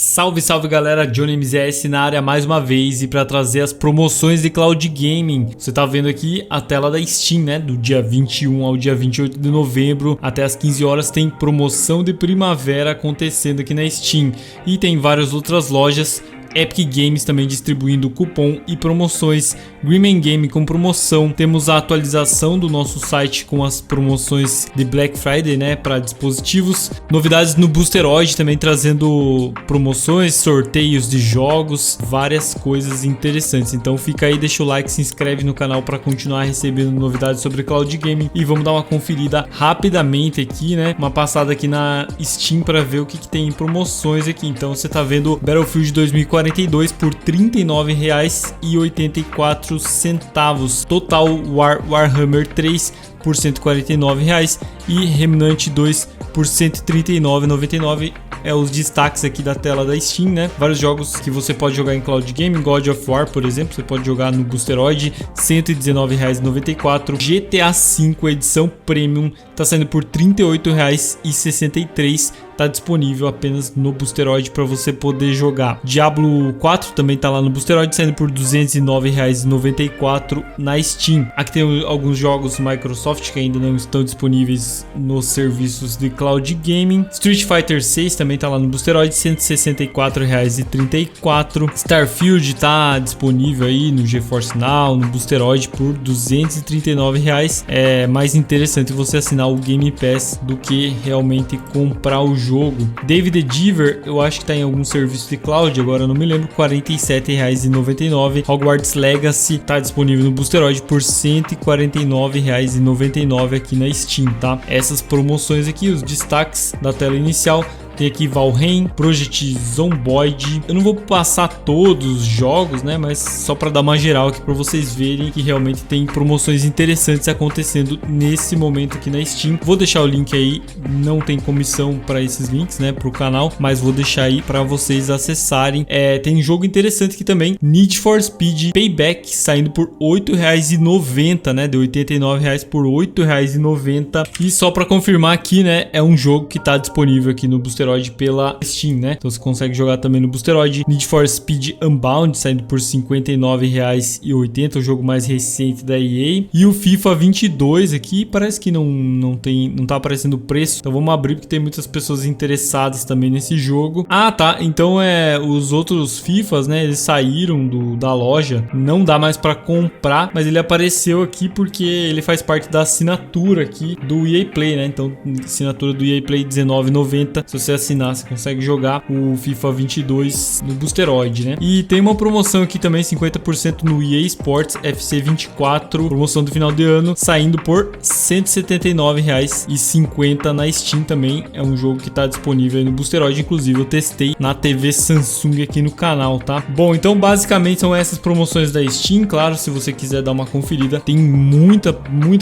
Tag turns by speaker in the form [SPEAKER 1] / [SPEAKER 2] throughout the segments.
[SPEAKER 1] Salve, salve galera, Johnny MZS na área mais uma vez e para trazer as promoções de Cloud Gaming. Você tá vendo aqui a tela da Steam, né? Do dia 21 ao dia 28 de novembro até as 15 horas tem promoção de primavera acontecendo aqui na Steam. E tem várias outras lojas. Epic Games também distribuindo cupom e promoções, Green Game com promoção, temos a atualização do nosso site com as promoções de Black Friday, né, para dispositivos, novidades no Boosteroid também trazendo promoções, sorteios de jogos, várias coisas interessantes. Então fica aí, deixa o like, se inscreve no canal para continuar recebendo novidades sobre Cloud Gaming e vamos dar uma conferida rapidamente aqui, né, uma passada aqui na Steam para ver o que tem em promoções aqui. Então você tá vendo Battlefield 2042 por R$ 39,84, Total War Warhammer 3 por R$ 149 e Remnant 2 por R$ 139,99. É os destaques aqui da tela da Steam, né? Vários jogos que você pode jogar em Cloud Gaming, God of War, por exemplo, você pode jogar no Boosteroid, R$ 119,94. GTA V edição Premium tá saindo por R$ 38,63. Tá disponível apenas no Boosteroid para você poder jogar. Diablo 4 também tá lá no Boosteroid, saindo por R$ 209,94 na Steam. Aqui tem alguns jogos Microsoft que ainda não estão disponíveis nos serviços de Cloud Gaming. Street Fighter 6 também tá lá no Boosteroid, R$ 164,34. Starfield tá disponível aí no GeForce Now, no Boosteroid por R$ 239. É mais interessante você assinar o Game Pass do que realmente comprar o jogo. David Diver, eu acho que tá em algum serviço de cloud, agora eu não me lembro, R$ 47,99. Hogwarts Legacy tá disponível no Boosteroid por R$ 149,99 aqui na Steam, tá? Essas promoções aqui, os destaques da tela inicial. Tem aqui Valheim, Project Zomboid. Eu não vou passar todos os jogos, né? Mas só para dar uma geral aqui para vocês verem que realmente tem promoções interessantes acontecendo nesse momento aqui na Steam. Vou deixar o link aí, não tem comissão para esses links, né? Para o canal, mas vou deixar aí para vocês acessarem. Tem um jogo interessante aqui também, Need for Speed Payback, saindo por R$ 8,90, né? De R$ 89 por R$ 8,90. E só para confirmar aqui, né? É um jogo que está disponível aqui no Boosteroid pela Steam, né? Então você consegue jogar também no Boosteroid. Need for Speed Unbound saindo por R$ 59,80, o jogo mais recente da EA. E o FIFA 22 aqui parece que não tá aparecendo o preço. Então vamos abrir porque tem muitas pessoas interessadas também nesse jogo. Ah, tá. Então os outros FIFAs, né? Eles saíram da loja. Não dá mais para comprar, mas ele apareceu aqui porque ele faz parte da assinatura aqui do EA Play, né? Então assinatura do EA Play R$19,90. Se você assinar, você consegue jogar o FIFA 22 no Boosteroid, né? E tem uma promoção aqui também, 50% no EA Sports FC 24, promoção do final de ano, saindo por R$ 179,50 na Steam também. É um jogo que tá disponível aí no Boosteroid, inclusive eu testei na TV Samsung aqui no canal, tá? Bom, então basicamente são essas promoções da Steam. Claro, se você quiser dar uma conferida, tem muita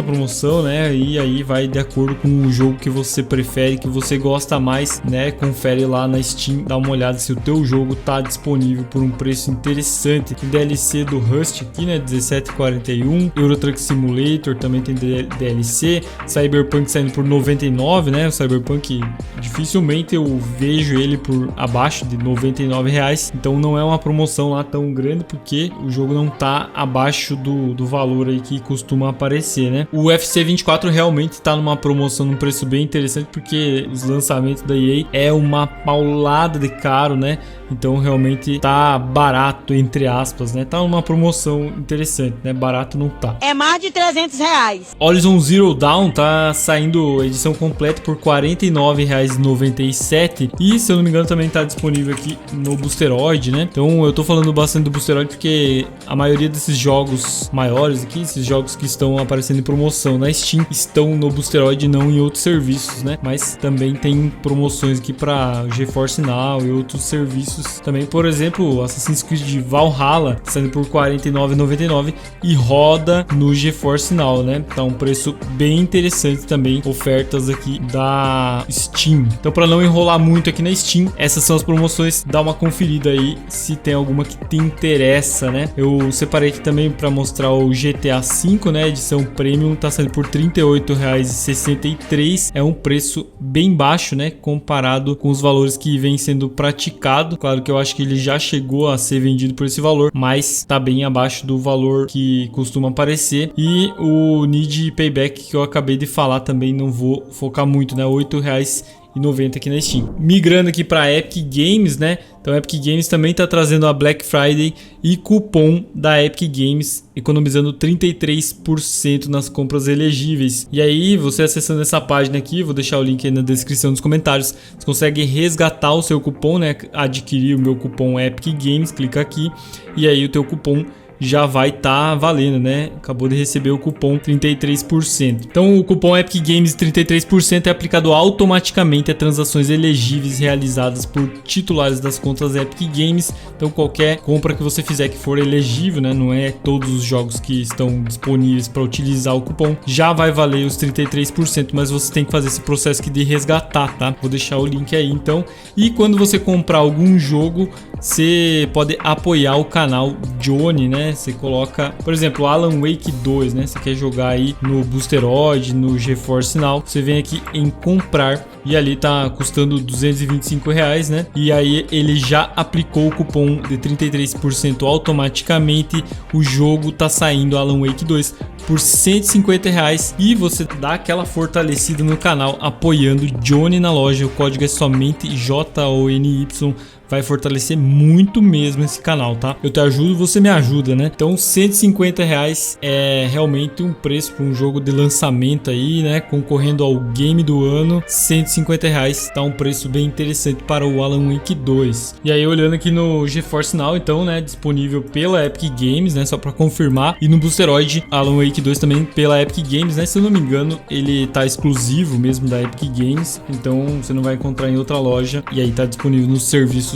[SPEAKER 1] promoção, né? E aí vai de acordo com o jogo que você prefere, que você gosta mais, né? Confere lá na Steam, dá uma olhada se o teu jogo tá disponível por um preço interessante. Tem DLC do Rust aqui, né, R$17,41. Euro Truck Simulator também tem DLC. Cyberpunk saindo por 99, né? O Cyberpunk dificilmente eu vejo ele por abaixo de R$99. Então não é uma promoção lá tão grande porque o jogo não tá abaixo do valor aí que costuma aparecer, né? O UFC 24 realmente tá numa promoção num preço bem interessante porque os lançamentos da EA é uma paulada de caro, né? Então realmente tá barato, entre aspas, né? Tá uma promoção interessante, né? Barato não tá.
[SPEAKER 2] É mais de R$300.
[SPEAKER 1] Horizon Zero Dawn tá saindo edição completa por R$ 49,97. E se eu não me engano também tá disponível aqui no Boosteroid, né? Então eu tô falando bastante do Boosteroid porque a maioria desses jogos maiores aqui, esses jogos que estão aparecendo em promoção na Steam, estão no Boosteroid e não em outros serviços, né? Mas também tem promoções aqui para GeForce Now e outros serviços também. Por exemplo, Assassin's Creed Valhalla saindo por R$ 49,99 e roda no GeForce Now, né? Tá um preço bem interessante também, ofertas aqui da Steam. Então, para não enrolar muito aqui na Steam, essas são as promoções. Dá uma conferida aí se tem alguma que te interessa, né? Eu separei aqui também para mostrar o GTA V, né? Edição Premium, tá saindo por R$ 38,63. É um preço bem baixo, né? Comparado comparado com os valores que vem sendo praticado. Claro que eu acho que ele já chegou a ser vendido por esse valor, mas tá bem abaixo do valor que costuma aparecer. E o Need Payback que eu acabei de falar também não vou focar muito, né? R$ 8,90 aqui na Steam. Migrando aqui para Epic Games, né? Então a Epic Games também está trazendo a Black Friday e cupom da Epic Games, economizando 33% nas compras elegíveis. E aí, você acessando essa página aqui, vou deixar o link aí na descrição dos comentários, você consegue resgatar o seu cupom, né? Adquirir o meu cupom Epic Games, clica aqui e aí o teu cupom já vai estar valendo, né? Acabou de receber o cupom 33%. Então o cupom Epic Games 33% é aplicado automaticamente a transações elegíveis realizadas por titulares das contas Epic Games. Então qualquer compra que você fizer que for elegível, né? Não é todos os jogos que estão disponíveis para utilizar o cupom, já vai valer os 33%, mas você tem que fazer esse processo aqui de resgatar, tá? Vou deixar o link aí então. E quando você comprar algum jogo, você pode apoiar o canal Johnny, né? Você coloca, por exemplo, Alan Wake 2, né? Você quer jogar aí no Boosteroid, no GeForce Now, você vem aqui em comprar e ali tá custando R$225, né? E aí ele já aplicou o cupom de 33% automaticamente. O jogo tá saindo, Alan Wake 2, por R$150 e você dá aquela fortalecida no canal apoiando Johnny na loja. O código é somente JONY. Vai fortalecer muito mesmo esse canal, tá? Eu te ajudo, você me ajuda, né? Então R$150 é realmente um preço para um jogo de lançamento aí, né? Concorrendo ao game do ano, R$150 tá um preço bem interessante para o Alan Wake 2. E aí olhando aqui no GeForce Now, então, né? Disponível pela Epic Games, né? Só para confirmar. E no Boosteroid, Alan Wake 2 também pela Epic Games, né? Se eu não me engano, ele tá exclusivo mesmo da Epic Games, então você não vai encontrar em outra loja. E aí tá disponível nos serviços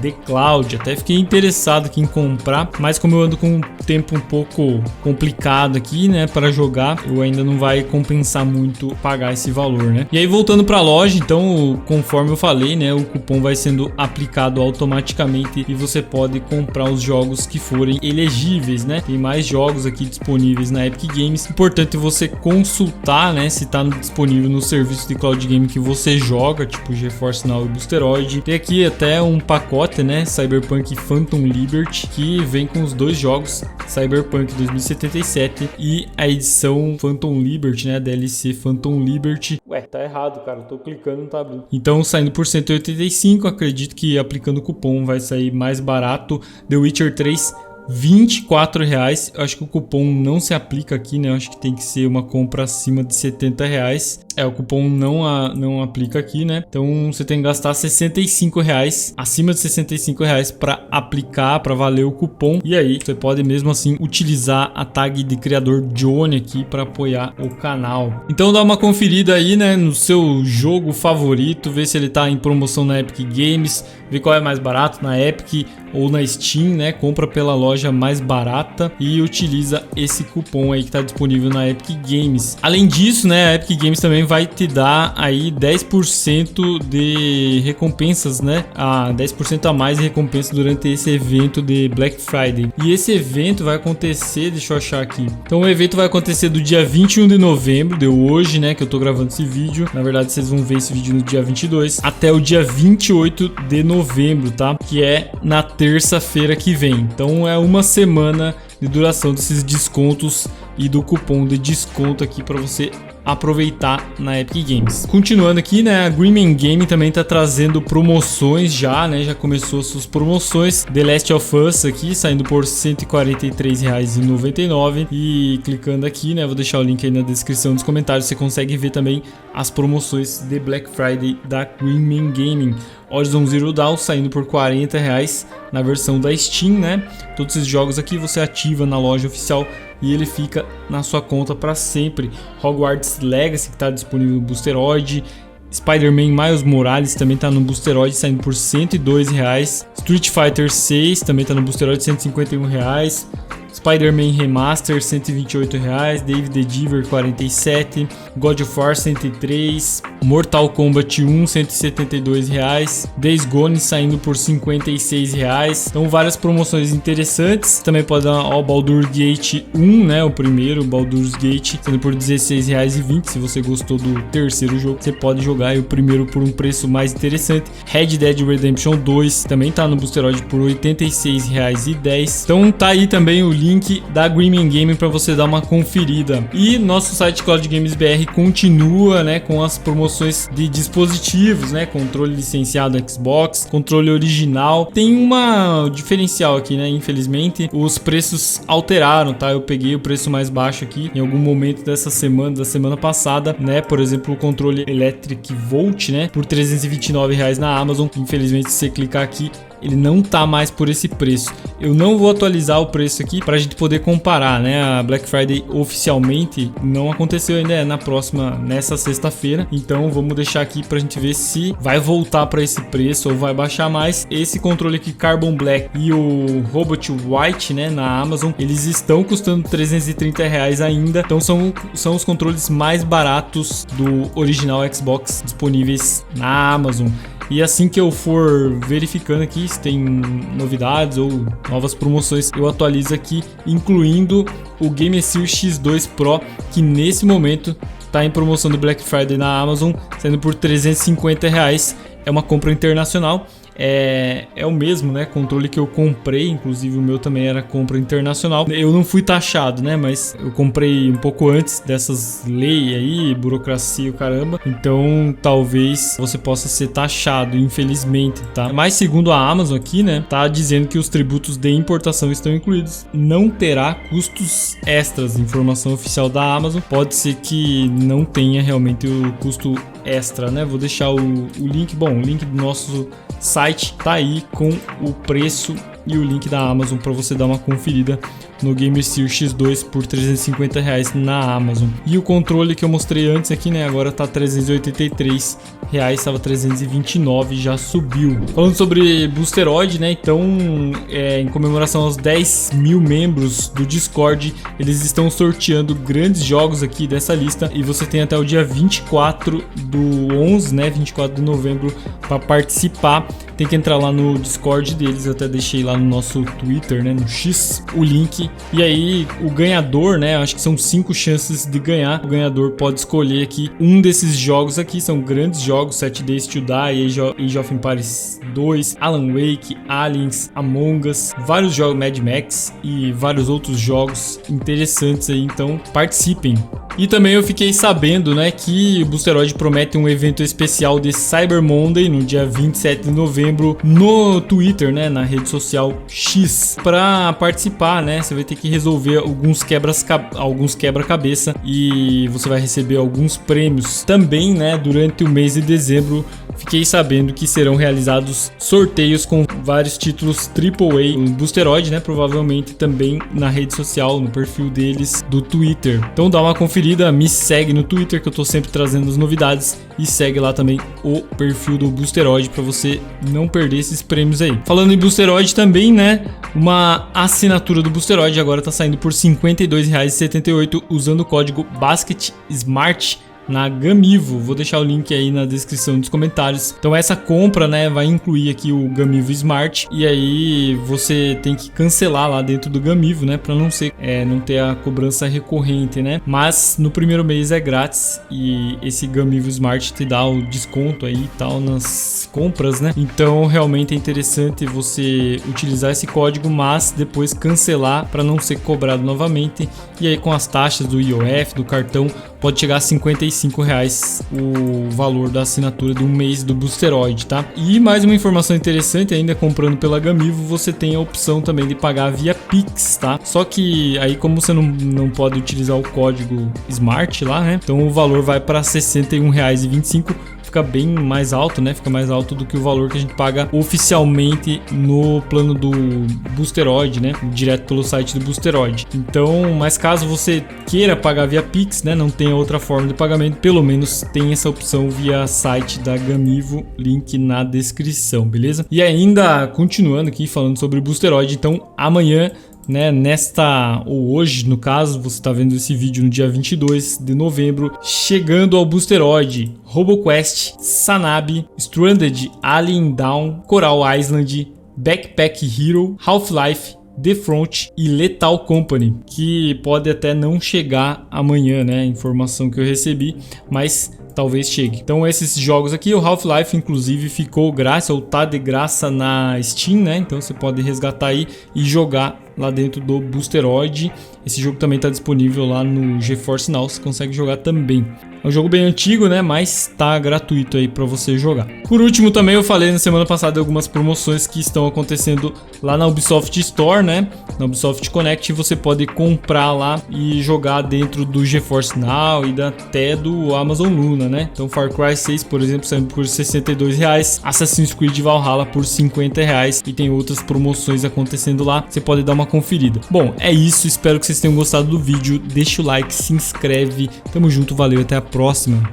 [SPEAKER 1] de cloud. Até fiquei interessado aqui em comprar, mas como eu ando com um tempo um pouco complicado aqui, né, para jogar, eu ainda não vai compensar muito pagar esse valor, né? E aí voltando para a loja, então, conforme eu falei, né, o cupom vai sendo aplicado automaticamente e você pode comprar os jogos que forem elegíveis, né? Tem mais jogos aqui disponíveis na Epic Games. Importante você consultar, né, se está disponível no serviço de cloud game que você joga, tipo GeForce Now e Boosteroid. Tem aqui até um pacote, né, Cyberpunk Phantom Liberty, que vem com os dois jogos, Cyberpunk 2077 e a edição Phantom Liberty, né, DLC Phantom Liberty. Ué, tá errado, cara, tô clicando, não tá abrindo. Então saindo por 185, acredito que aplicando o cupom vai sair mais barato. The Witcher 3, R$24. Eu acho que o cupom não se aplica aqui, né? Eu acho que tem que ser uma compra acima de R$70. O cupom não aplica aqui, né? Então você tem que gastar R$65, acima de R$65 para aplicar, para valer o cupom. E aí você pode mesmo assim utilizar a tag de criador Johnny aqui para apoiar o canal. Então dá uma conferida aí, né, no seu jogo favorito, ver se ele tá em promoção na Epic Games, ver qual é mais barato na Epic ou na Steam, né? Compra pela loja mais barata e utiliza esse cupom aí que está disponível na Epic Games. Além disso, né, a Epic Games também vai te dar aí 10% de recompensas, né? 10% a mais de recompensa durante esse evento de Black Friday. E esse evento vai acontecer, deixa eu achar aqui. Então o evento vai acontecer do dia 21 de novembro, de hoje, né, que eu tô gravando esse vídeo. Na verdade, vocês vão ver esse vídeo no dia 22, até o dia 28 de novembro, tá? Que é na terça-feira que vem. Então é uma semana de duração desses descontos e do cupom de desconto aqui para você aproveitar na Epic Games. Continuando aqui, né, a Green Man Gaming também tá trazendo promoções já, né, já começou suas promoções. The Last of Us aqui saindo por R$ 143,99 e clicando aqui, né, vou deixar o link aí na descrição dos comentários, você consegue ver também as promoções de Black Friday da Green Man Gaming. Horizon Zero Dawn saindo por R$ 40 na versão da Steam, né? Todos esses jogos aqui você ativa na loja oficial e ele fica na sua conta para sempre. Hogwarts Legacy, que está disponível no Boosteroid. Spider-Man Miles Morales também está no Boosteroid, saindo por R$ 102. Street Fighter 6 também está no Boosteroid, R$ 151. Spider-Man Remaster, R$ 128. David the Diver, 47. God of War, 103. Mortal Kombat 1, R$172, Days Gone saindo por R$56. Então várias promoções interessantes. Também pode dar o Baldur's Gate 1, né, o primeiro Baldur's Gate, saindo por R$16,20. Se você gostou do terceiro jogo, você pode jogar aí o primeiro por um preço mais interessante. Red Dead Redemption 2 também tá no Boosteroid por R$86,10. Então tá aí também o link da Green Game para você dar uma conferida. E nosso site Cloud Games BR continua, né, com as promoções de dispositivos, né, controle licenciado Xbox, controle original. Tem uma diferencial aqui, né, infelizmente os preços alteraram, tá? Eu peguei o preço mais baixo aqui em algum momento dessa semana, da semana passada, né? Por exemplo, o controle Electric Volt, né, por R$329 na Amazon. Infelizmente, se você clicar aqui, ele não tá mais por esse preço. Eu não vou atualizar o preço aqui para a gente poder comparar, né? A Black Friday oficialmente não aconteceu ainda, nessa sexta-feira. Então vamos deixar aqui para a gente ver se vai voltar para esse preço ou vai baixar mais. Esse controle aqui, Carbon Black e o Robot White, né, na Amazon, eles estão custando R$330 ainda. Então são os controles mais baratos do original Xbox disponíveis na Amazon. E assim que eu for verificando aqui se tem novidades ou novas promoções, eu atualizo aqui, incluindo o Game Series X2 Pro, que nesse momento está em promoção do Black Friday na Amazon, sendo por R$350. É uma compra internacional. É o mesmo, né, controle que eu comprei, inclusive o meu também era compra internacional. Eu não fui taxado, né, mas eu comprei um pouco antes dessas leis aí, burocracia e o caramba. Então talvez você possa ser taxado, infelizmente, tá? Mas segundo a Amazon aqui, né, tá dizendo que os tributos de importação estão incluídos. Não terá custos extras. Informação oficial da Amazon. Pode ser que não tenha realmente o custo extra, né? Vou deixar o link, o link do nosso site tá aí com o preço e o link da Amazon para você dar uma conferida no Game Series X2 por R$350 na Amazon. E o controle que eu mostrei antes aqui, né, agora tá R$383, estava R$329, já subiu. Falando sobre Boosteroid, né, então em comemoração aos 10 mil membros do Discord, eles estão sorteando grandes jogos aqui dessa lista e você tem até o dia 24 do 11, né, 24 de novembro para participar. Tem que entrar lá no Discord deles, eu até deixei lá no nosso Twitter, né, no X, o link. E aí o ganhador, né, acho que são 5 chances de ganhar. O ganhador pode escolher aqui um desses jogos aqui, são grandes jogos: 7 Days to Die, Age of Empires 2, Alan Wake, Aliens, Among Us, vários jogos, Mad Max e vários outros jogos interessantes aí, então participem. E também eu fiquei sabendo, né, que o Boosteroid promete um evento especial de Cyber Monday no dia 27 de novembro no Twitter, né, na rede social X. Para participar, né, você vai ter que resolver alguns quebra-cabeça e você vai receber alguns prêmios. Também, né, durante o mês de dezembro, fiquei sabendo que serão realizados sorteios com vários títulos AAA no Boosteroid, né, provavelmente também na rede social, no perfil deles do Twitter. Então dá uma conferida, me segue no Twitter que eu tô sempre trazendo as novidades e segue lá também o perfil do Boosteroid para você não perder esses prêmios aí. Falando em Boosteroid também, né, uma assinatura do Boosteroid agora tá saindo por R$52,78 usando o código BasketSmart na Gamivo. Vou deixar o link aí na descrição dos comentários. Então essa compra, né, vai incluir aqui o Gamivo Smart e aí você tem que cancelar lá dentro do Gamivo, né, para não ter a cobrança recorrente, né? Mas no primeiro mês é grátis e esse Gamivo Smart te dá o desconto aí e tal nas compras, né? Então realmente é interessante você utilizar esse código, mas depois cancelar para não ser cobrado novamente. E aí com as taxas do IOF, do cartão, pode chegar a R$55 o valor da assinatura de um mês do Boosteroid, tá? E mais uma informação interessante, ainda comprando pela Gamivo, você tem a opção também de pagar via Pix, tá? Só que aí, como você não pode utilizar o código SMART lá, né? Então o valor vai para R$61,25. Fica bem mais alto, né? Fica mais alto do que o valor que a gente paga oficialmente no plano do Boosteroid, né? Direto pelo site do Boosteroid. Então, mas caso você queira pagar via Pix, né? Não tenha outra forma de pagamento, pelo menos tem essa opção via site da Gamivo, link na descrição, beleza? E ainda continuando aqui falando sobre o Boosteroid, então amanhã né, ou hoje, no caso, você está vendo esse vídeo no dia 22 de novembro, chegando ao Boosteroid, RoboQuest, Sanabi, Stranded, Alien Dawn, Coral Island, Backpack Hero, Half-Life, The Front e Lethal Company, que pode até não chegar amanhã, né? Informação que eu recebi, mas talvez chegue. Então esses jogos aqui, o Half-Life inclusive ficou grátis, ou tá de graça na Steam, né? Então você pode resgatar aí e jogar lá dentro do Boosteroid. Esse jogo também está disponível lá no GeForce Now, você consegue jogar também. É um jogo bem antigo, né? Mas tá gratuito aí para você jogar. Por último, também eu falei na semana passada de algumas promoções que estão acontecendo lá na Ubisoft Store, né? Na Ubisoft Connect você pode comprar lá e jogar dentro do GeForce Now e até do Amazon Luna, né? Então Far Cry 6, por exemplo, saindo por R$ 62, Assassin's Creed Valhalla por R$ 50 e tem outras promoções acontecendo lá. Você pode dar uma conferida. Bom, é isso. Espero que vocês tenham gostado do vídeo. Deixa o like, se inscreve. Tamo junto, valeu, até a próxima.